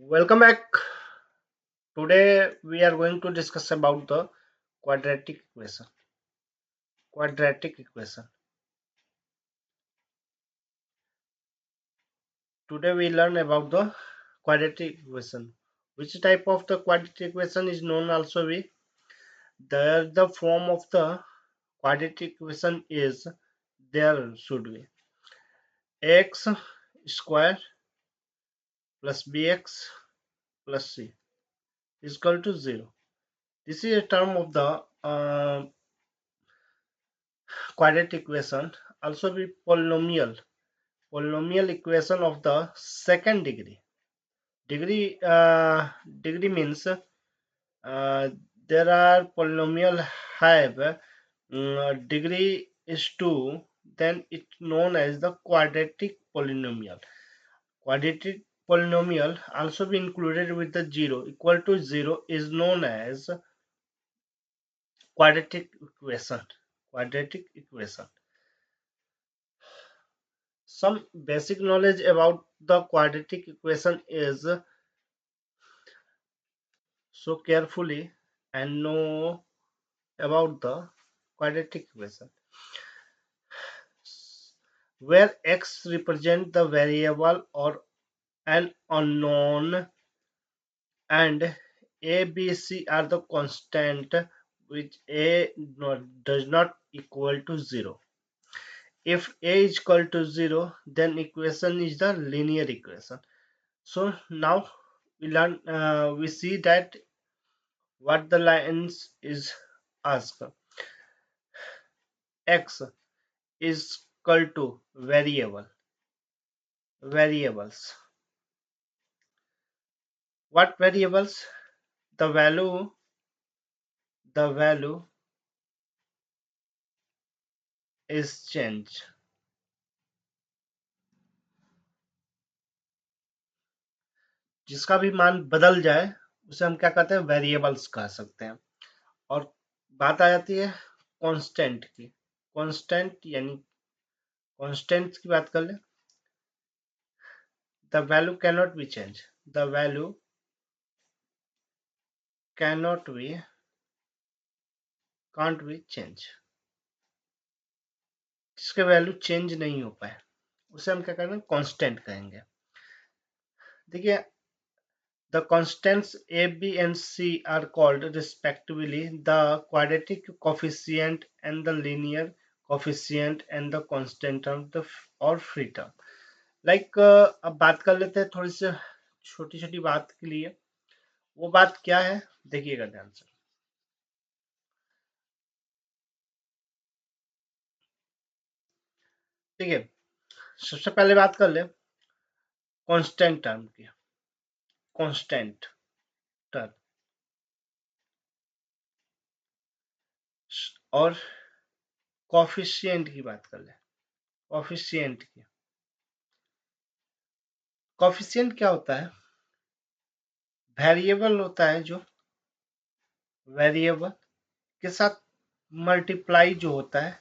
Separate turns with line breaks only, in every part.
Welcome back. Today we are going to discuss about the quadratic equation. Quadratic equation. Today we learn about the quadratic equation. Which type of the quadratic equation is known also be the form of the quadratic equation is there should be x square plus bx plus c is equal to 0. This is a term of the quadratic equation. Also be polynomial equation of the second degree. Degree means there are polynomial have degree is 2, then it's known as the quadratic polynomial. Quadratic polynomial also be included with the 0 equal to 0 is known as quadratic equation. Quadratic equation. Some basic knowledge about the quadratic equation is so carefully and know about the quadratic equation where x represent the variable or an unknown and a b c are the constant which does not equal to 0. If a is equal to 0, then equation is the linear equation. So now we see that what the lines is asked. X is equal to variables. What variables? The value is change. जिसका भी मान बदल जाए उसे हम क्या कहते हैं, वेरिएबल्स कह सकते हैं. और बात आ जाती है कांस्टेंट की. कांस्टेंट यानी कांस्टेंट की बात कर ले. The value cannot be change. The value cannot be can't be change. जिसके वैल्यू चेंज नहीं हो पाए उसे हम क्या करेंगे, कांस्टेंट कहेंगे. देखिए, the constants a, b and c are called respectively the quadratic coefficient and the linear coefficient and the constant term or free term. Like अब बात कर लेते हैं थोड़ी सी छोटी छोटी बात के लिए. वो बात क्या है देखिएगा ध्यान से. ठीक है, सबसे पहले बात कर ले कांस्टेंट टर्म की. कांस्टेंट टर्म और कोफिशिएंट की बात कर ले. कोफिशिएंट की. कोफिशिएंट क्या होता है? वेरिएबल होता है जो वेरिएबल के साथ मल्टीप्लाई जो होता है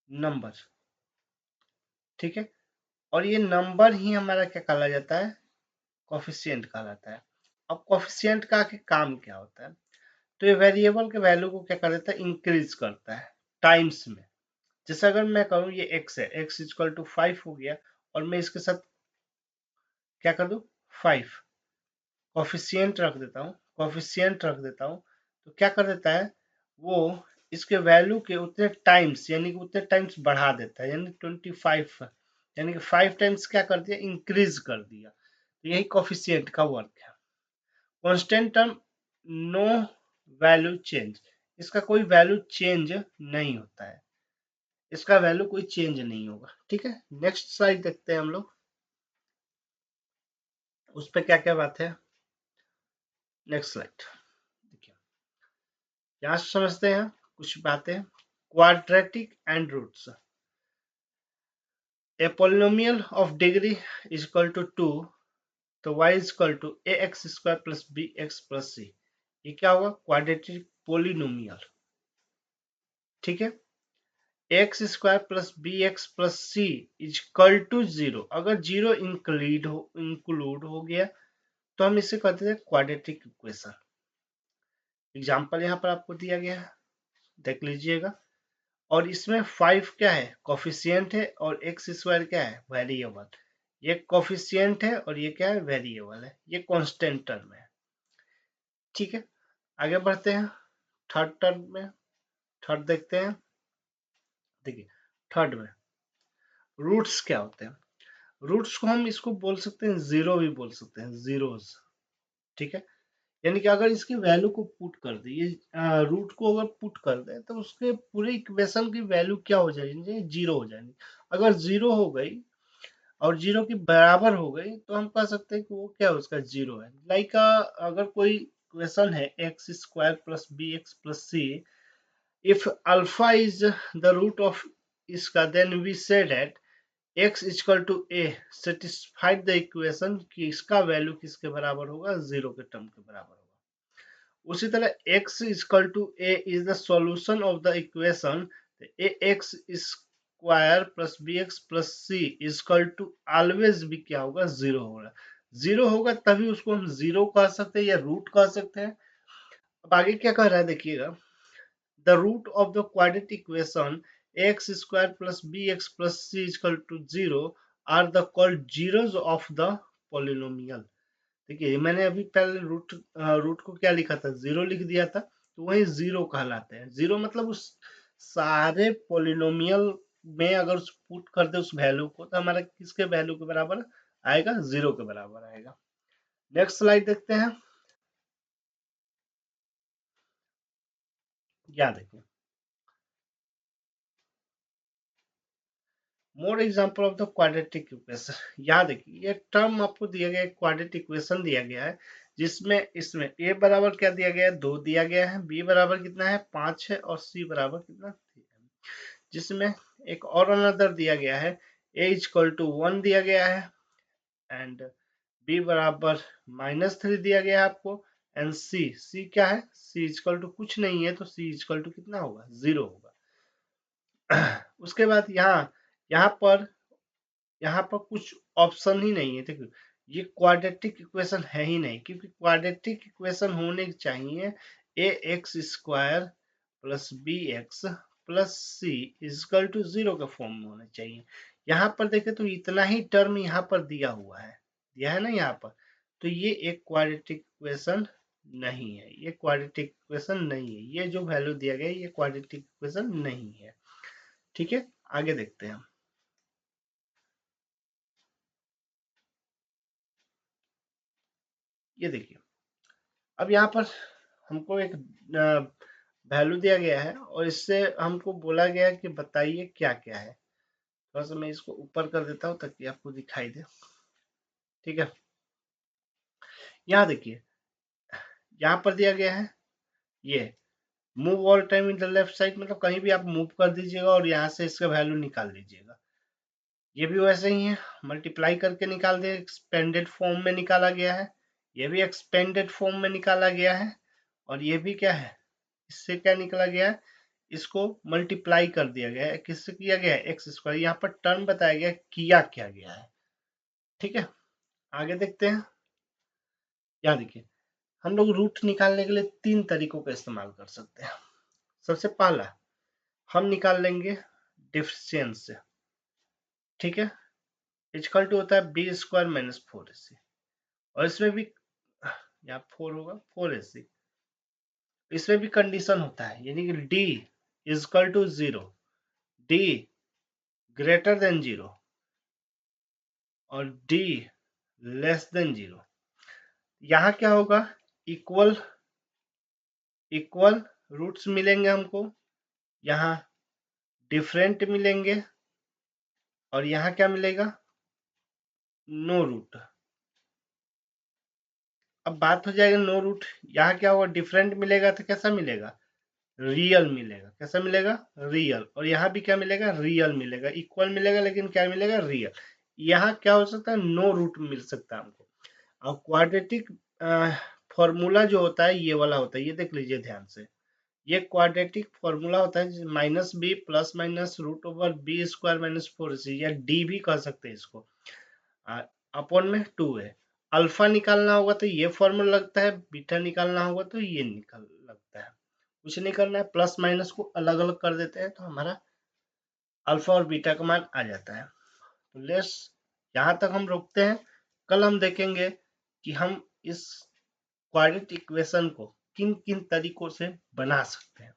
नंबर. ठीक है, और ये नंबर ही हमारा क्या कहा जाता है, कोफिशिएंट कहलाता है. अब कोफिशिएंट का के काम क्या होता है, तो ये वेरिएबल के वैल्यू को क्या कर देता है, इंक्रीज करता है टाइम्स में. जैसे अगर मैं कहूँ ये x है, x इक्वल टू 5 हो गया और मैं इसके साथ क्या कर दूं 5 कोफिशिएंट रख देता हूँ. तो क्या कर देता है वो इसके वैल्यू के उतने टाइम्स यानी कि उतने टाइम्स बढ़ा देता है. यानी 25 यानी कि 5 टाइम्स क्या कर दिया, इंक्रीज कर दिया. तो यही कोफिशिएंट का वर्क है. Constant term no value change. इसका कोई वैल्यू चेंज नहीं होता है. इसका वैल्यू कोई चेंज नहीं होगा. ठीक है, नेक्स्ट स्लाइड देखते हैं हम लोग. उस पर क्या क्या बात है. नेक्स्ट स्लाइड देखिए, यहाँ से समझते हैं कुछ बातें. Quadratic and roots. A polynomial of degree is equal to 2, तो y is equal to ax square plus bx plus c. ये क्या होगा, क्वाड्रेटिक पोलिनोमियल. ठीक है, x square plus B x plus C is equal to 0। अगर 0 include हो गया तो हम इसे कहते हैं क्वाड्रेटिक इक्वेशन। एग्जाम्पल यहाँ पर आपको दिया गया है, देख लीजिएगा। और इसमें 5 क्या है, कोफिशिएंट है, और एक्स स्क्वायर क्या है, वेरिएबल। ये कोफिशिएंट है और ये क्या है, वेरिएबल है, ये कांस्टेंट टर्म है। ठीक है, आगे बढ़ते हैं थर्ड टर्म में। थर्ड देखते हैं। देखिए थर्ड में रूट्स क्या होते हैं। रूट्स को हम इसको बोल सकते हैं जीरो भी बोल सकते हैं, जीरोस। ठीक है, यानी कि अगर इसकी वैल्यू को पुट कर दे, ये रूट को अगर पुट कर दे तो उसके पूरे इक्वेशन की वैल्यू क्या हो जाएगी, जीरो हो जाएगी। अगर जीरो हो गई और जीरो की बराबर हो गई तो हम कह सकते हैं कि वो क्या है, उसका जीरो है। लाइक अगर कोई इक्वेशन है x square plus B x plus c, if alpha is the root of इसका, then we say that x equal to a satisfied the equation कि इसका वैल्यू किसके बराबर होगा, जीरो के टर्म के बराबर होगा। उसी तरह x equal to A is the solution of the equation A x square plus B x plus C equal to always भी क्या होगा, जीरो होगा। जीरो होगा तभी उसको हम जीरो कह सकते हैं या रूट कह सकते हैं। अब आगे क्या कह रहा है देखिएगा, the root of the quadratic equation x square plus bx plus c is equal to 0 are the called zeros of the polynomial। देखिए मैंने अभी पहले रूट को क्या लिखा था, जीरो लिख दिया था, तो वही जीरो कहलाते हैं। जीरो मतलब उस सारे पोलिनोमियल में अगर पुट कर दे उस वैल्यू को तो हमारा किसके वैल्यू के बराबर आएगा, जीरो के बराबर आएगा। नेक्स्ट स्लाइड देखते हैं। क्या देखिए, more example of the quadratic equation. याद देखिए ये टर्म आपको दिया गया है, क्वाड्रेटिक इक्वेशन दिया गया है, जिसमें इसमें a बराबर क्या दिया गया है, 2 दिया गया है, b बराबर कितना है, 5 है, और c बराबर कितना 3 है। जिसमें एक और अनदर दिया गया है, a इक्वल टू 1 दिया गया है, एंड b बराबर -3 दिया गया है आपको, एंड c क्या है, c इक्वल टू कुछ नहीं है, तो c इक्वल टू कितना होगा, 0 होगा। उसके बाद यहाँ पर कुछ ऑप्शन ही नहीं है। देखो ये क्वाड्रेटिक इक्वेशन है ही नहीं, क्योंकि क्वाड्रेटिक इक्वेशन होने चाहिए a x square plus B x plus C is equal to 0 के फॉर्म में होना चाहिए। यहाँ पर देखें तो इतना ही टर्म यहाँ पर दिया है ना यहाँ पर, तो ये एक क्वाड्रेटिक इक्वेशन नहीं है, ये क्वाड्रेटिक इक्वेशन नहीं है, ये जो वैल्यू दिया गया है ये क्वाड्रेटिक इक्वेशन नहीं है। ठीक है, आगे देखते हैं। ये देखिए, अब यहाँ पर हमको एक वैल्यू दिया गया है और इससे हमको बोला गया है कि बताइए क्या क्या है। थोड़ा सा मैं इसको ऊपर कर देता हूँ ताकि आपको दिखाई दे। ठीक है, यहाँ देखिए, यहाँ पर दिया गया है ये move all time in the left side, मतलब कहीं भी आप मूव कर दीजिएगा और यहाँ से इसका वैल्यू निकाल लीजिएगा। ये भी वैसे ही है, मल्टीप्लाई करके निकाल दे, एक्सपेंडेड फॉर्म में निकाला गया है। ये भी एक्सपेंडेड फॉर्म में निकाला गया है, और ये भी क्या है, इससे क्या निकला गया है, इसको मल्टीप्लाई कर दिया गया है। किससे किया गया है, एक्स स्क्वायर। यहाँ पर टर्म बताया गया किया क्या गया है। ठीक है, आगे देखते हैं। यहाँ देखिए, हम लोग रूट निकालने के लिए 3 तरीकों का इस्तेमाल कर सकते हैं। सबसे पहला हम निकाल लेंगे डिफरेंस से। ठीक है, इक्वल टू होता है बी स्क्वायर माइनस 4ac, और इसमें भी यहाँ 4 होगा 4ac। इसमें भी कंडीशन होता है, यानी कि D equal to 0, D greater than 0 और डी लेस देन 0। यहाँ क्या होगा, इक्वल इक्वल रूट्स मिलेंगे हमको, यहाँ डिफरेंट मिलेंगे, और यहाँ क्या मिलेगा, नो रूट। अब बात हो जाएगा नो रूट, यहाँ क्या होगा, डिफरेंट मिलेगा तो कैसा मिलेगा, रियल मिलेगा। कैसा मिलेगा, रियल। और यहाँ भी क्या मिलेगा, रियल मिलेगा। इक्वल मिलेगा लेकिन क्या मिलेगा, रियल। यहाँ क्या हो सकता है, नो रूट मिल सकता है हमको। और क्वाड्रेटिक फॉर्मूला जो होता है ये वाला होता है, ये देख लीजिए ध्यान से। ये क्वाड्रेटिक फॉर्मूला होता है, minus B plus minus root over B square minus 4ac, या डी भी कह सकते हैं इसको, अपॉन में 2 है। अल्फा निकालना होगा तो ये फॉर्मूला लगता है, बीटा निकालना होगा तो ये निकल लगता है। कुछ नहीं करना है, प्लस माइनस को अलग अलग कर देते हैं तो हमारा अल्फा और बीटा का मान आ जाता है। तो लेट्स यहाँ तक हम रोकते हैं। कल हम देखेंगे कि हम इस क्वाड्रेटिक इक्वेशन को किन किन तरीकों से बना सकते हैं।